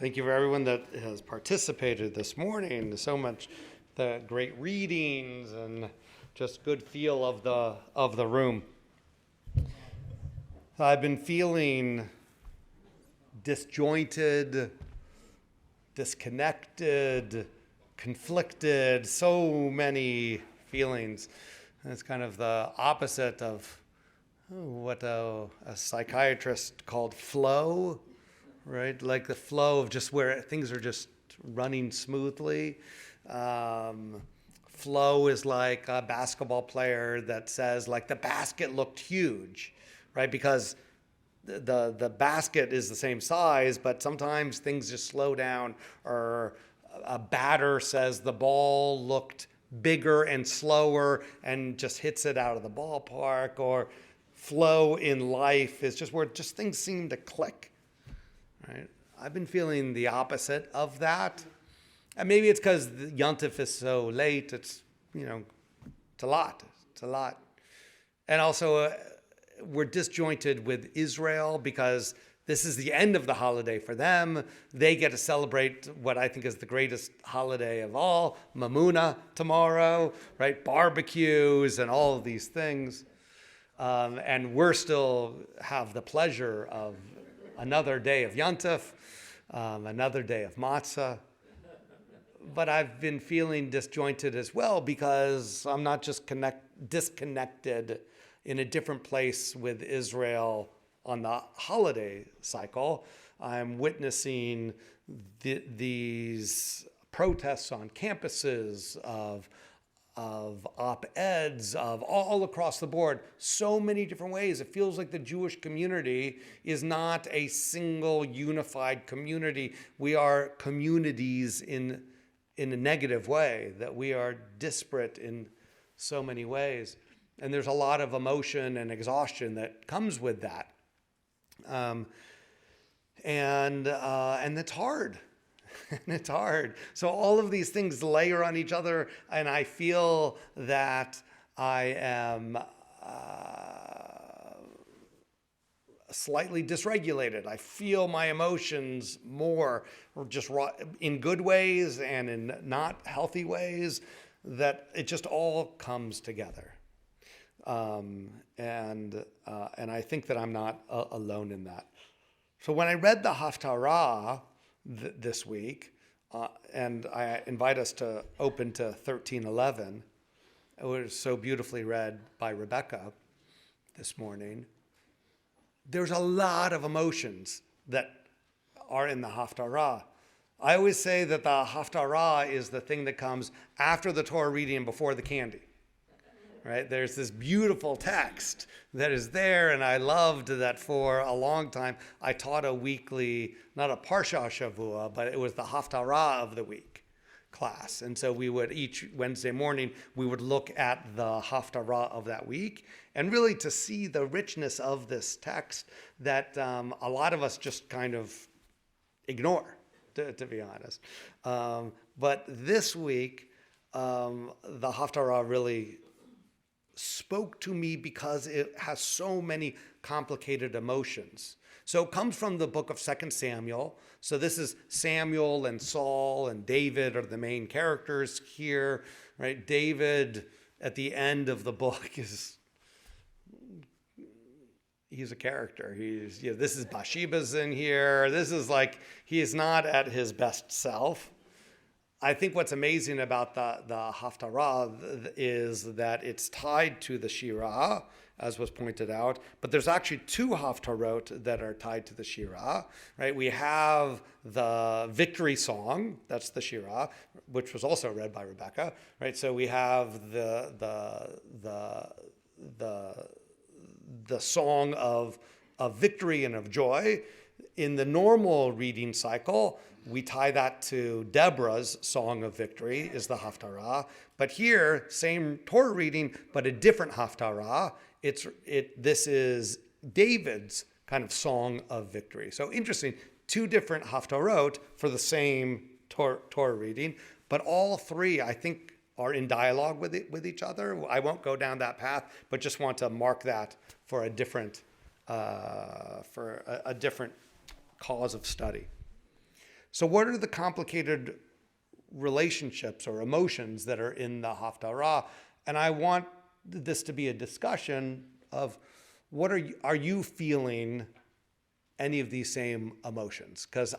Thank you for everyone that has participated this morning. So much, the great readings and just good feel of the room. I've been feeling disjointed, disconnected, conflicted, so many feelings. And it's kind of the opposite of what a psychiatrist called flow, right? Like the flow of just where things are just running smoothly. Flow is like a basketball player that says, like, the basket looked huge, right? Because the basket is the same size, but sometimes things just slow down, or a batter says the ball looked bigger and slower and just hits it out of the ballpark. Or flow in life is just where just things seem to click, right? I've been feeling the opposite of that. And maybe it's because the Yontif is so late. It's a lot. And also, we're disjointed with Israel because this is the end of the holiday for them. They get to celebrate what I think is the greatest holiday of all, Mamuna tomorrow, right? Barbecues and all of these things. And we're still have the pleasure of another day of Yontif, another day of matzah. But I've been feeling disjointed as well because I'm not just disconnected in a different place with Israel on the holiday cycle. I'm witnessing these protests on campuses of op-eds, of all across the board, so many different ways. It feels like the Jewish community is not a single unified community. We are communities in a negative way, that we are disparate in so many ways. And there's a lot of emotion and exhaustion that comes with that. And it's hard. It's hard. So all of these things layer on each other, and I feel that I am slightly dysregulated. I feel my emotions more, just in good ways and in not healthy ways, that it just all comes together. And I think that I'm not alone in that. So when I read the Haftarah this week, and I invite us to open to 13:11, it was so beautifully read by Rebecca this morning. There's a lot of emotions that are in the Haftarah. I always say that the Haftarah is the thing that comes after the Torah reading and before the candy. Right? There's this beautiful text that is there, and I loved that for a long time. I taught a weekly, not a Parsha Shavua, but it was the Haftarah of the week class. And so we would, each Wednesday morning, we would look at the Haftarah of that week, and really to see the richness of this text that a lot of us just kind of ignore, to be honest. But this week, the Haftarah really spoke to me because it has so many complicated emotions. So it comes from the book of 2 Samuel. So this is Samuel and Saul and David are the main characters here, right? David at the end of the book he's a character. This is Bathsheba's in here. This is like, he is not at his best self. I think what's amazing about the Haftarah is that it's tied to the Shirah, as was pointed out, but there's actually two Haftarot that are tied to the Shirah, right? We have the victory song, that's the Shirah, which was also read by Rebecca, right? So we have the song of victory and of joy. In the normal reading cycle, we tie that to Deborah's song of victory, is the Haftarah. But here, same Torah reading, but a different Haftarah. This is David's kind of song of victory. So interesting, two different Haftarot for the same Torah reading, but all three, I think, are in dialogue with each other. I won't go down that path, but just want to mark that for a different cause of study. So what are the complicated relationships or emotions that are in the Haftarah? And I want this to be a discussion of what are you feeling any of these same emotions? Because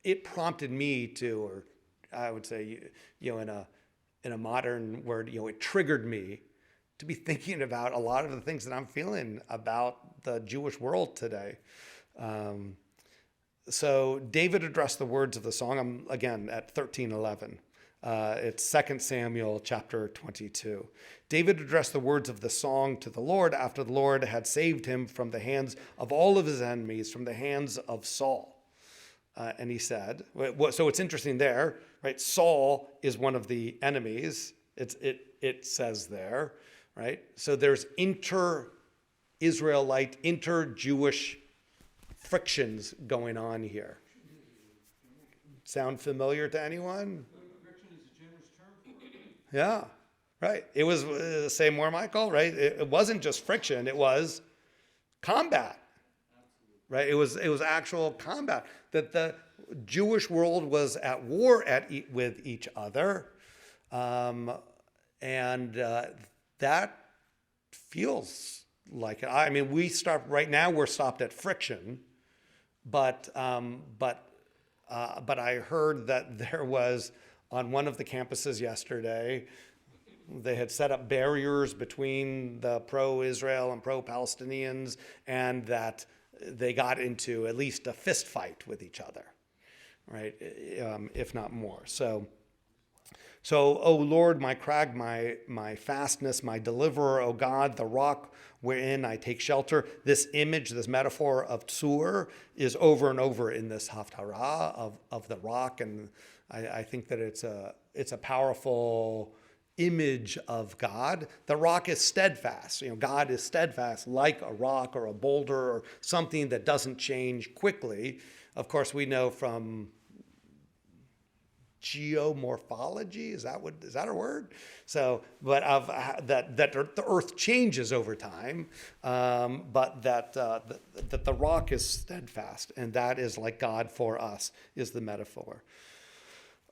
it prompted me to, or I would say, in a modern word, it triggered me to be thinking about a lot of the things that I'm feeling about the Jewish world today. So David addressed the words of the song. I'm again at 13:11. It's 2 Samuel chapter 22. David addressed the words of the song to the Lord after the Lord had saved him from the hands of all of his enemies, from the hands of Saul. And he said, so it's interesting there, right? Saul is one of the enemies. It says there, right? So there's inter-Israelite, inter-Jewish frictions going on here. Sound familiar to anyone? Friction is a generous term for it. Yeah, right. It was, say more, Michael, right? It wasn't just friction, it was combat. Right? It was actual combat. That the Jewish world was at war with each other. And that feels like it. I mean, we're stopped at friction. But I heard that there was, on one of the campuses yesterday, they had set up barriers between the pro-Israel and pro-Palestinians, and that they got into at least a fist fight with each other, right? If not more. So, O Lord, my crag, my fastness, my deliverer, O God, the rock wherein I take shelter. This image, this metaphor of Tsur is over and over in this Haftarah of the rock, and I think that it's a powerful image of God. The rock is steadfast. God is steadfast like a rock or a boulder or something that doesn't change quickly. Of course, we know from geomorphology, is that a word? So, but of that the earth changes over time, but that the rock is steadfast, and that is like God for us is the metaphor.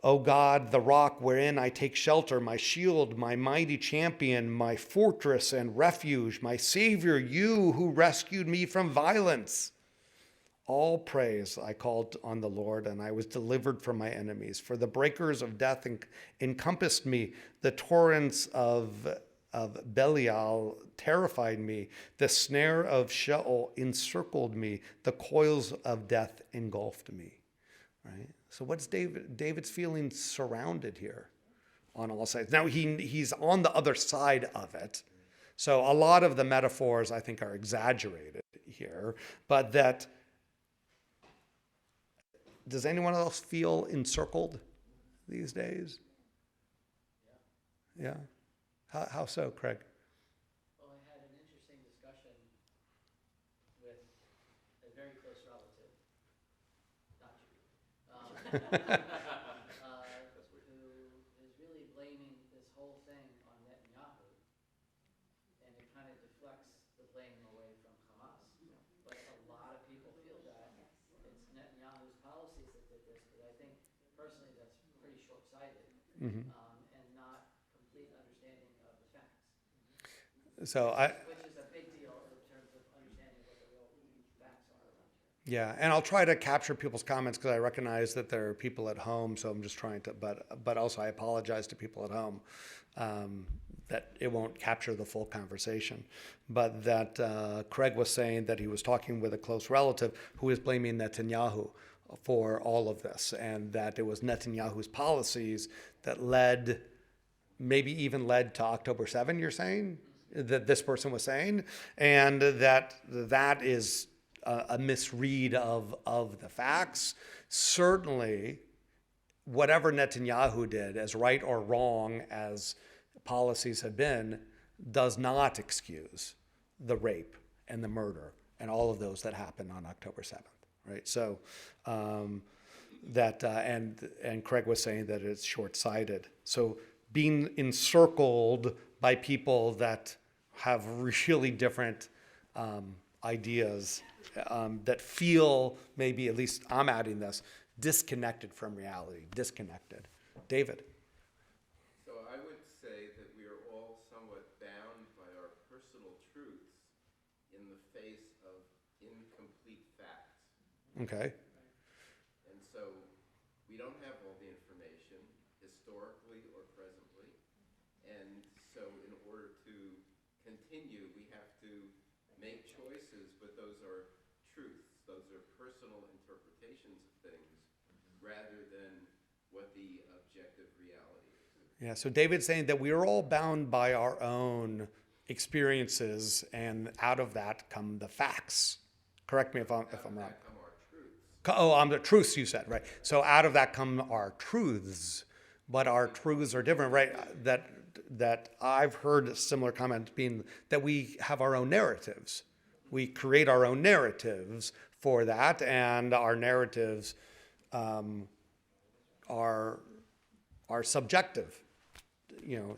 O God, the rock wherein I take shelter, my shield, my mighty champion, my fortress and refuge, my Savior, you who rescued me from violence. All praise I called on the Lord, and I was delivered from my enemies. For the breakers of death encompassed me. The torrents of Belial terrified me. The snare of Sheol encircled me. The coils of death engulfed me. Right? So what's David's feeling surrounded here on all sides? Now he's on the other side of it. So a lot of the metaphors I think are exaggerated here, but that, does anyone else feel encircled these days? Yeah. How so, Craig? Well, I had an interesting discussion with a very close relative, not you, who is really blaming this whole thing on Netanyahu, and it kind of deflects the blame away from Hamas. But a lot of people feel that it's Netanyahu's policies that did this, but I think personally that's pretty short-sighted. Mm-hmm. And not complete understanding of the facts. So Which is a big deal in terms of understanding what the real facts are around here. Yeah, and I'll try to capture people's comments because I recognize that there are people at home, so I'm just trying to, but also I apologize to people at home that it won't capture the full conversation. But that Craig was saying that he was talking with a close relative who is blaming Netanyahu for all of this, and that it was Netanyahu's policies that maybe even led to October 7, you're saying? That this person was saying? And that is a misread of the facts. Certainly, whatever Netanyahu did, as right or wrong as policies have been, does not excuse the rape and the murder and all of those that happened on October 7th. Right, so and Craig was saying that it's short-sighted. So being encircled by people that have really different ideas that feel, maybe at least I'm adding this, disconnected from reality, disconnected. David. So I would say that we are all somewhat bound by our personal truths in the face of incomplete facts. Okay. And so we don't have all the information, historically or presently. And so in order to continue, we have to make choices, but those are truths. Those are personal interpretations of things rather than what the objective reality is. Yeah, so David's saying that we are all bound by our own experiences, and out of that come the facts. Correct me if I'm wrong. Come our truths. The truths you said, right? So out of that come our truths, but our truths are different, right? That I've heard similar comments being that we have our own narratives. We create our own narratives for that, and our narratives are subjective. You know,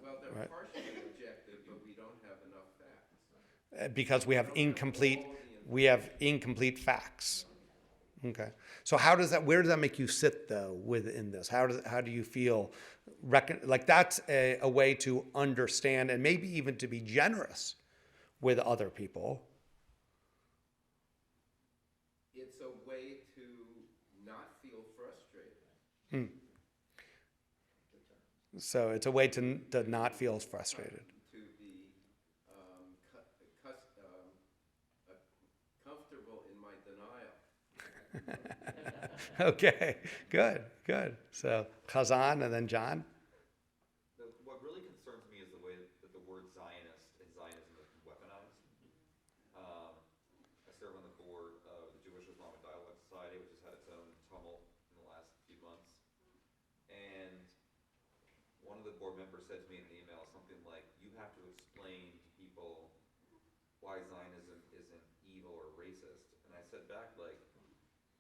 Well, they're right. partially objective, but we don't have enough facts. Because we have incomplete facts. Okay. So where does that make you sit though within this? How do you feel like that's a way to understand and maybe even to be generous with other people? It's a way to not feel frustrated. So it's a way to not feel frustrated. To be comfortable in my denial. Okay, good. So Khazan and then John. What really concerns me is the way that the word Zionist and Zionism has been weaponized. I serve on the board of the Jewish Islamic Dialogue Society, which has had its own tumult in the last few months. And one of the board members said to me in an email something like, you have to explain to people why Zionism isn't evil or racist. And I said back, like,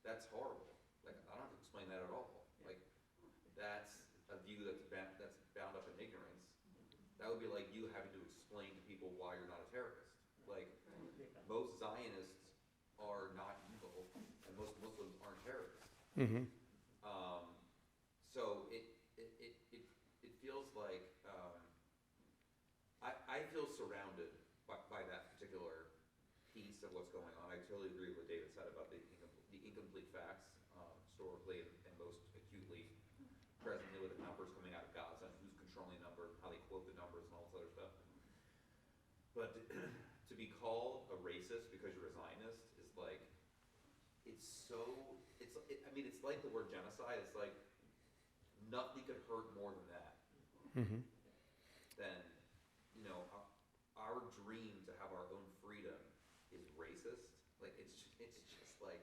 that's horrible. Like, I don't have to explain that at all. Like, that's a view that's bound up in ignorance. That would be like you having to explain to people why you're not a terrorist. Like, most Zionists are not evil, and most Muslims aren't terrorists. Mm-hmm. So it feels like I feel surrounded by that particular piece of what's going on. I totally agree with what David said about the incomplete facts, historically and most acutely presently with the numbers coming out of Gaza and who's controlling the numbers, how they quote the numbers and all this other stuff. But to be called a racist because you're a Zionist is like, it's like the word genocide. It's like nothing could hurt more than that. Mm-hmm. Then, our dream to have our own freedom is racist. Like it's just like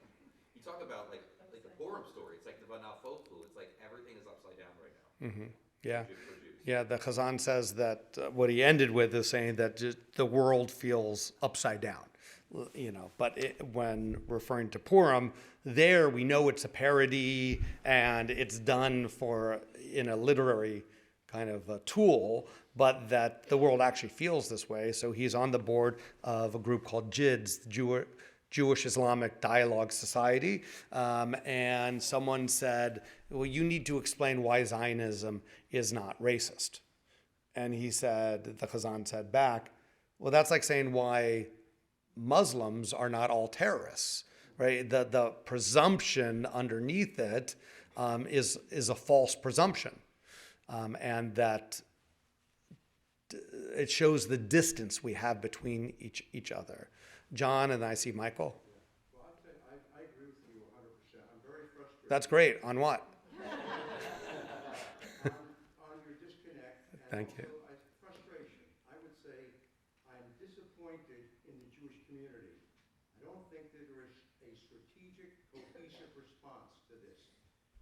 you talk about like the Purim story. It's like the Vanafoflu. It's like everything is upside down right now. Mm-hmm. Yeah. For Jews. Yeah, the Khazan says that what he ended with is saying that the world feels upside down, but when referring to Purim, there we know it's a parody and it's done in a literary kind of a tool, but that the world actually feels this way. So he's on the board of a group called JIDS, Jewish Islamic Dialogue Society, and someone said, well, you need to explain why Zionism is not racist. And the Khazan said back, well, that's like saying why Muslims are not all terrorists, right? The presumption underneath it is a false presumption, and that it shows the distance we have between each other. John, and I see Michael. Well, I'm saying, I agree with you 100%. I'm very frustrated. That's great. On what? On your disconnect. And Thank you. also, frustration. I would say I'm disappointed in the Jewish community. I don't think that there is a strategic, cohesive response to this.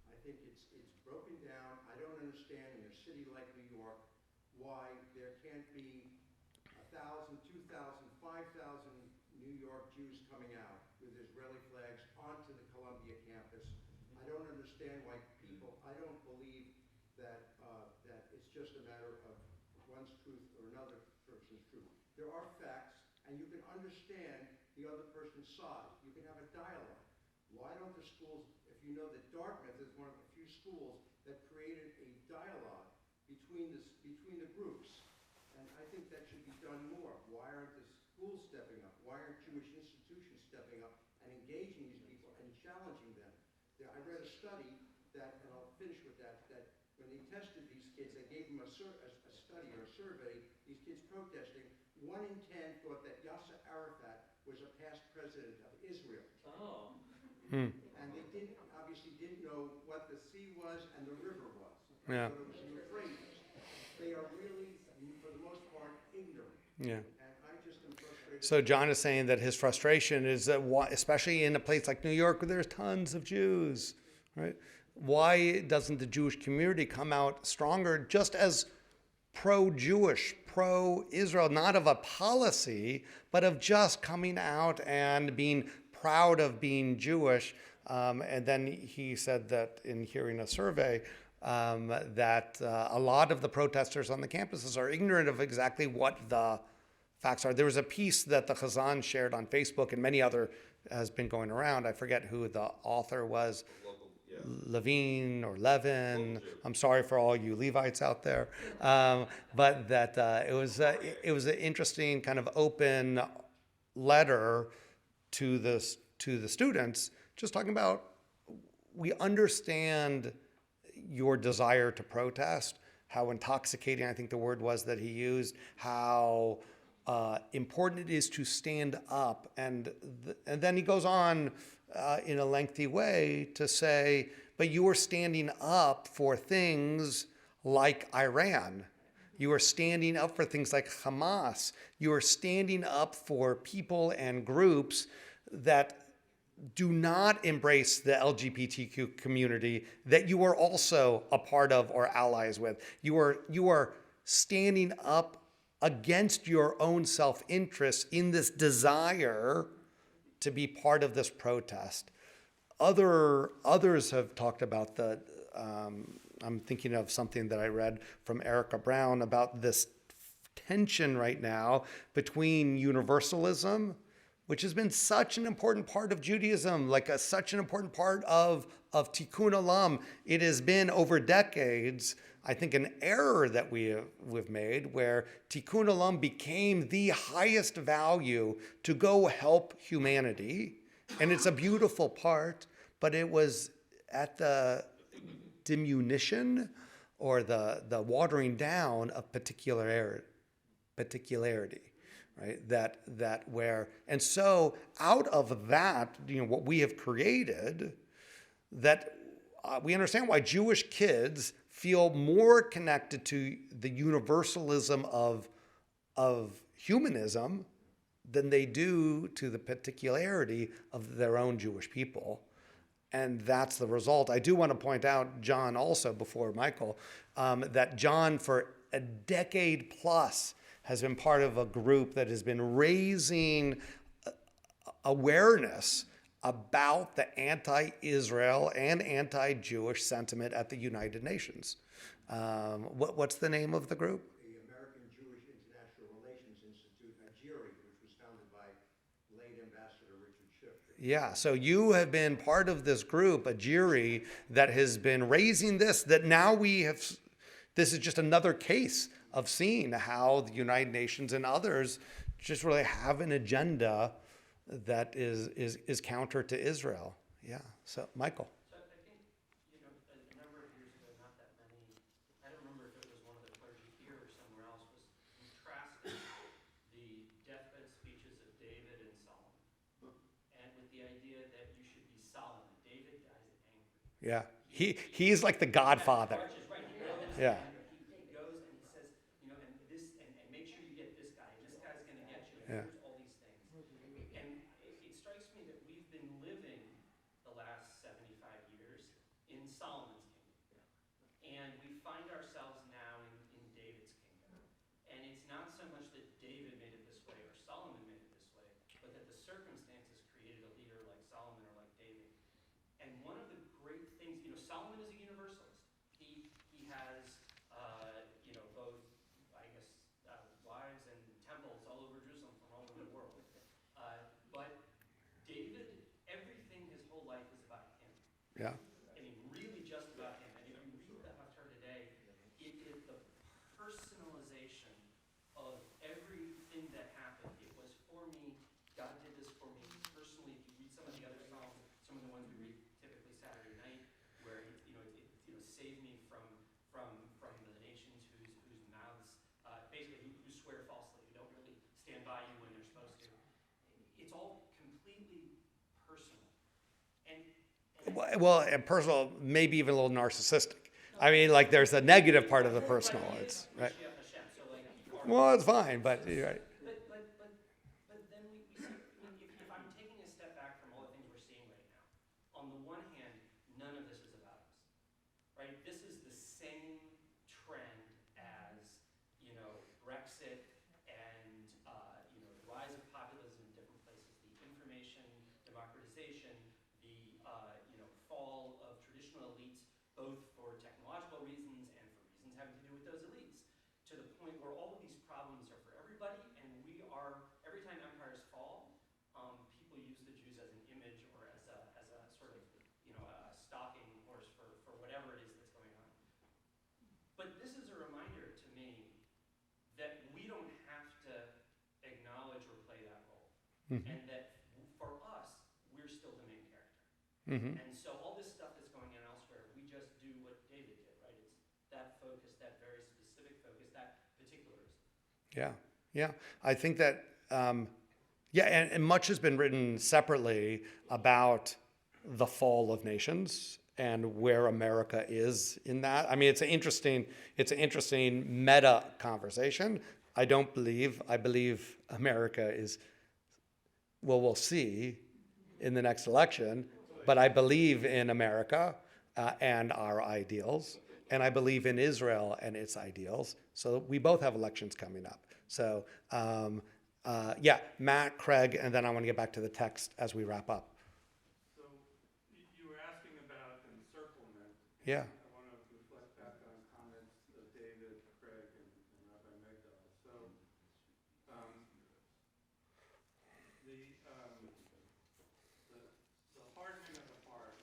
I think it's broken down. I don't understand in a city like New York why there can't be 1,000, 2,000, 5,000 New York Jews coming out with Israeli flags onto the Columbia campus. I don't understand why I don't believe that it's just a matter of one's truth or another person's truth. There are facts, and you can understand the other person's side. You can have a dialogue. Why don't the schools, if you know that Dartmouth is one of the few schools that created a dialogue between the groups. And I think that should be done more. Why aren't the schools stepping up? Why aren't Jewish institutions stepping up and engaging these people and challenging them? I read a study that, and I'll finish with that, that when they tested these kids, they gave them a study or a survey, these kids protesting, 1 in 10 thought that Yasser Arafat was a past president of Israel. Oh. And they obviously didn't know what the sea was and the river was. Yeah. So it was the Euphrates. They are really, for the most part, ignorant. Yeah. And I just am frustrated. So John is saying that his frustration is that, especially in a place like New York where there's tons of Jews, right? Why doesn't the Jewish community come out stronger, just as pro-Jewish, pro-Israel, not of a policy, but of just coming out and being proud of being Jewish? And then he said that in hearing a survey, that a lot of the protesters on the campuses are ignorant of exactly what the facts are. There was a piece that the Chazan shared on Facebook, and many other has been going around. I forget who the author was. Local, yeah. Levine or Levin. I'm sorry for all you Levites out there, but that it was an interesting kind of open letter to the students, just talking about, we understand your desire to protest, how intoxicating I think the word was that he used, how important it is to stand up, and then he goes on in a lengthy way to say, but you are standing up for things like Iran. You are standing up for things like Hamas. You are standing up for people and groups that do not embrace the LGBTQ community that you are also a part of or allies with. You are standing up against your own self-interest in this desire to be part of this protest. Others have talked about I'm thinking of something that I read from Erica Brown about this tension right now between universalism, which has been such an important part of Judaism, like such an important part of Tikkun Olam. It has been over decades, I think, an error that we've made, where Tikkun Olam became the highest value to go help humanity. And it's a beautiful part, but it was at the diminution or the watering down of particularity. Right? That where, and so out of that, what we have created, that we understand why Jewish kids feel more connected to the universalism of humanism than they do to the particularity of their own Jewish people. And that's the result. I do want to point out, John, also before Michael, that John for a decade plus has been part of a group that has been raising awareness about the anti-Israel and anti-Jewish sentiment at the United Nations. What's the name of the group? The American Jewish International Relations Institute, AJIRI, which was founded by late Ambassador Richard Schiff. Yeah, so you have been part of this group, AJIRI, that has been raising this, that now this is just another case of seeing how the United Nations and others just really have an agenda that is counter to Israel. Yeah. So, Michael. So I think, a number of years ago, not that many, I don't remember if it was one of the clergy here or somewhere else, was contrasting the deathbed speeches of David and Solomon, and with the idea that you should be Solomon. David dies angry. Yeah. He's like the Godfather. Right, he goes, Yeah. he goes and he says, and make sure you get this guy, and this guy's going to get you, and Yeah. here's all these things. And it strikes me that we've been living the last 75 years in Solomon's kingdom. And we find ourselves now in David's kingdom. And it's not so much that David made it this way or Solomon made it this way, but that the circumstances created a leader like Solomon or like David. And one of the great things, Solomon is a universalist. He has, both, I guess, wives and temples all over Jerusalem from all over the world. But David, everything his whole life is about him. Yeah. I mean, really just about him. And if you read the Haftarah today, it is the personalization of everything that happened. It was for me. God did this for me personally. If you read some of the other Psalms, some of the ones we read typically Saturday night, where save me from the nations whose mouths basically who swear falsely, who don't really stand by you when they're supposed to. It's all completely personal. And Well, and personal, maybe even a little narcissistic. I mean, like there's a negative part of the personal. It's right. Mashiach Hashem. So like people are. Well, it's fine, but you're right. But then we see. I mean, if I'm taking a step back from all the things we're seeing right now, on the one hand, none of this is about us, right? This is the same trend as Brexit and the rise of populism in different places, the information democratization, the fall of traditional elites, both for technological reasons and for reasons having to do with those elites, to the point where all of these problems are for everybody, and we are, every time empires fall, people use the Jews as an image or as a sort of, a stalking horse for whatever it is that's going on. But this is a reminder to me that we don't have to acknowledge or play that role, and that for us, we're still the main character. Mm-hmm. And so all this stuff that's going on elsewhere, we just do what David did, right? It's that focus, that very specific focus, that particularism. Yeah, yeah. I think that, and much has been written separately about the fall of nations and where America is in that. I mean, it's an interesting meta conversation. I believe America is, well, we'll see in the next election, but I believe in America and our ideals, and I believe in Israel and its ideals. So we both have elections coming up. So Matt, Craig, and then I want to get back to the text as we wrap up. So you were asking about encirclement. Yeah. I want to reflect back on comments of David, Craig, and Rabbi Megdal. So the hardening of the heart,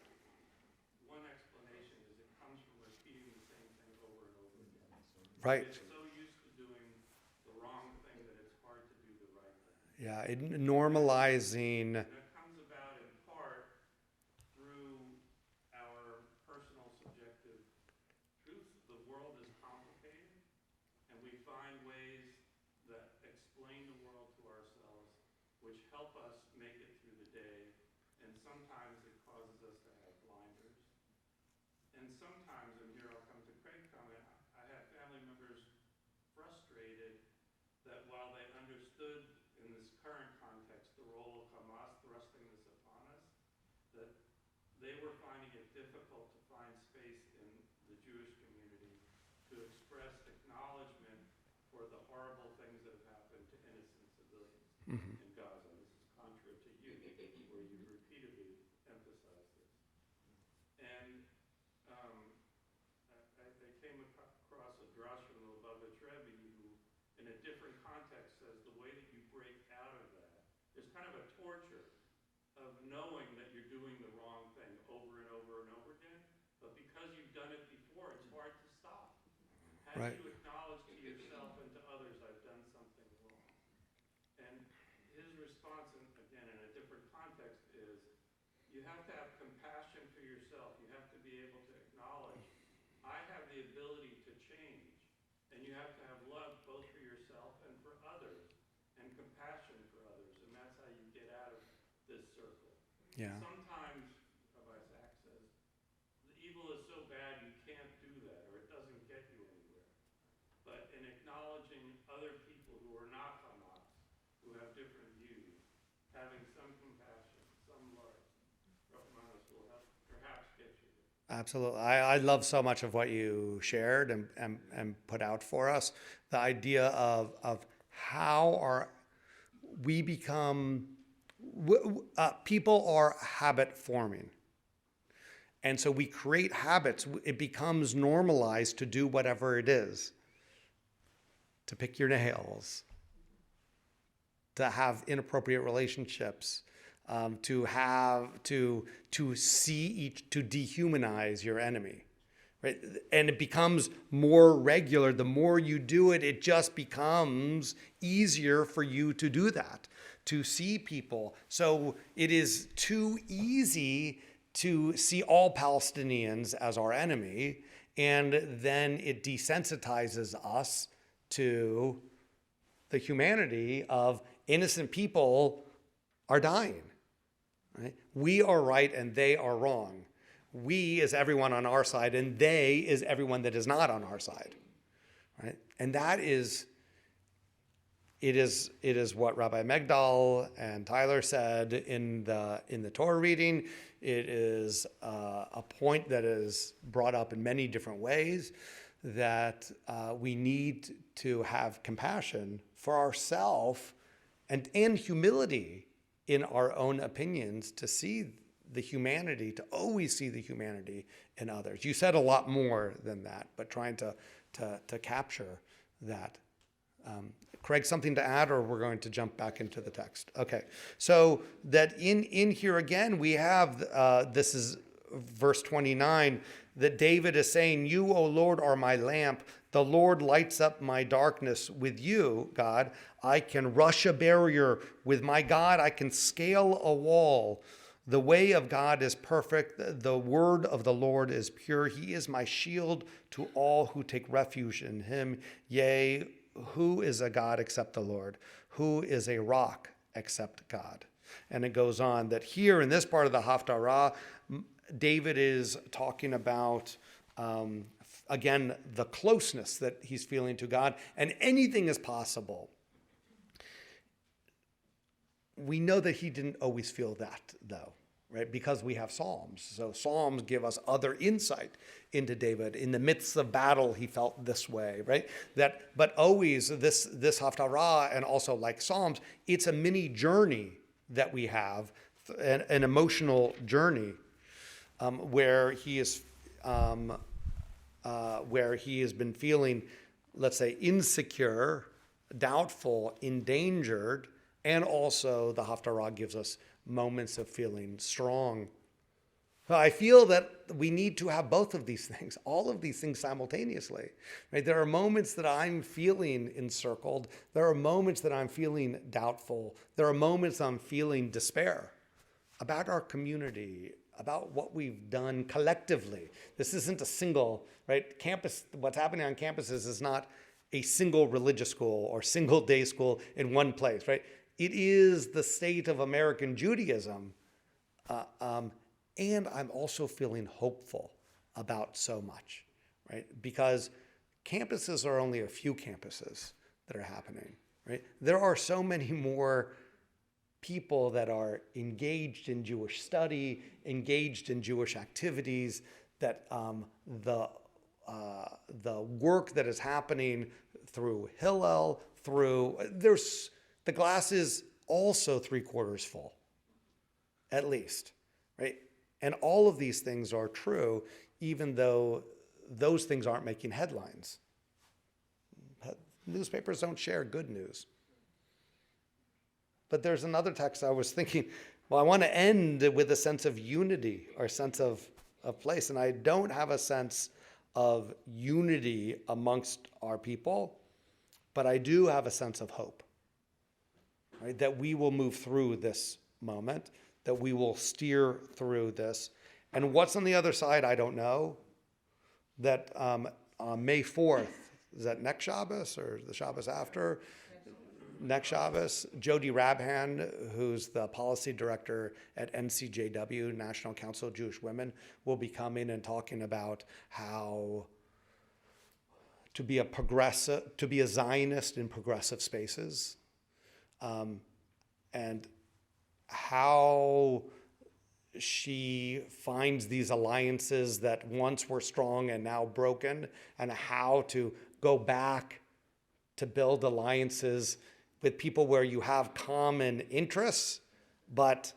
one explanation is it comes from repeating the same thing over and over again. Right. It's so used to doing the wrong thing that it's hard to do the right thing. Yeah, normalizing. And that comes about in part through our personal subjective truth. The world is complicated, and we find ways that explain the world to ourselves, which help us make it through the day, and sometimes it causes us to have blinders. And sometimes, and here I'll come to Craig's comment, I have family members frustrated that while they understood in this current context the role of Hamas thrusting this upon us, that they were finding it difficult to find space in the Jewish community to express acknowledgement for the horrible things that have happened to innocent civilians in Gaza. This is contrary to you, where you repeatedly emphasize this. And I came across a drash from the Lubavitch Rebbe who, in a different context, says the way that you break out of that, there's kind of a torture of knowing that you're doing the wrong thing over and over and over again, but because you've done it before, it's hard to stop. How Right. do you acknowledge to yourself and to others, I've done something wrong? And his response, and again in a different context, is you have to have compassion for yourself. You have to be able to acknowledge, I have the ability to change, and you have to have love both for yourself and for others, and compassion for others, and that's how you get out of this circle. Yeah. Sometimes, Rabbi Zach says, the evil is so bad you can't do that, or it doesn't get you anywhere. But in acknowledging other people who are not Hamas, who have different views, having some compassion, some love, Rahmanas will help perhaps get you there. Absolutely. I love so much of what you shared and put out for us. The idea of how we become, people are habit forming. And so we create habits. It becomes normalized to do whatever it is. To pick your nails. To have inappropriate relationships. to see to dehumanize your enemy, right? And it becomes more regular. The more you do it, it just becomes easier for you to do that, to see people. So it is too easy to see all Palestinians as our enemy, and then it desensitizes us to the humanity of innocent people are dying. Right? We are right and they are wrong. We is everyone on our side, and they is everyone that is not on our side. Right? And that is, it is what Rabbi Megdal and Tyler said in the Torah reading. It is a point that is brought up in many different ways, that we need to have compassion for ourselves and humility in our own opinions, to see the humanity, to always see the humanity in others. You said a lot more than that, but trying to capture that. Craig, something to add, or we're going to jump back into the text? Okay, so that in here again, we have, this is verse 29, that David is saying, "You, O Lord, are my lamp. The Lord lights up my darkness. With you, God, I can rush a barrier. With my God, I can scale a wall. The way of God is perfect. The word of the Lord is pure. He is my shield to all who take refuge in him. Yea, who is a God except the Lord? Who is a rock except God?" And it goes on that here in this part of the Haftarah, David is talking about, again, the closeness that he's feeling to God, and anything is possible. We know that he didn't always feel that, though, right? Because we have Psalms. So Psalms give us other insight into David. In the midst of battle, he felt this way, right? But always this Haftarah, and also like Psalms, it's a mini journey that we have, an emotional journey, where he has been feeling, let's say, insecure, doubtful, endangered, and also the Haftarah gives us moments of feeling strong. I feel that we need to have both of these things, all of these things simultaneously. Right? There are moments that I'm feeling encircled. There are moments that I'm feeling doubtful. There are moments I'm feeling despair about our community, about what we've done collectively. This isn't a single, right? Campus, what's happening on campuses is not a single religious school or single day school in one place, right? It is the state of American Judaism. And I'm also feeling hopeful about so much, right? Because campuses are only a few campuses that are happening, right? There are so many more people that are engaged in Jewish study, engaged in Jewish activities, that the work that is happening through Hillel, the glass is also 3/4 full, at least, right? And all of these things are true, even though those things aren't making headlines. Newspapers don't share good news. But there's another text I was thinking, well, I want to end with a sense of unity or a sense of place. And I don't have a sense of unity amongst our people, but I do have a sense of hope, right? That we will move through this moment, that we will steer through this. And what's on the other side, I don't know. That on May 4th, is that next Shabbos or the Shabbos after? Next Shabbos, Jody Rabhan, who's the policy director at NCJW, National Council of Jewish Women, will be coming and talking about how to be a Zionist in progressive spaces, and how she finds these alliances that once were strong and now broken, and how to go back to build alliances with people where you have common interests, but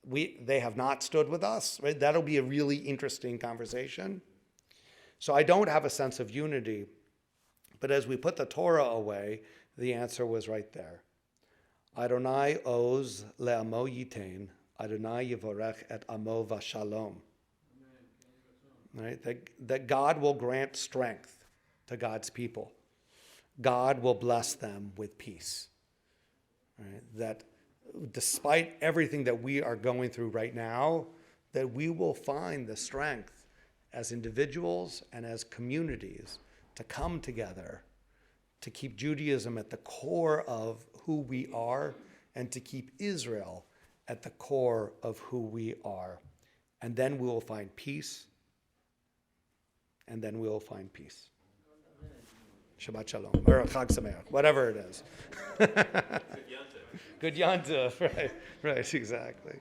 they have not stood with us, right? That'll be a really interesting conversation. So I don't have a sense of unity, but as we put the Torah away, the answer was right there. Adonai oz le'amo yitain Adonai yivorech et amo v'shalom. Right? That God will grant strength to God's people. God will bless them with peace. Right? That despite everything that we are going through right now, that we will find the strength as individuals and as communities to come together, to keep Judaism at the core of who we are, and to keep Israel at the core of who we are. And then we will find peace. And then we will find peace. Shabbat Shalom, or Chag Sameach, whatever it is. Good Yontif, right, exactly.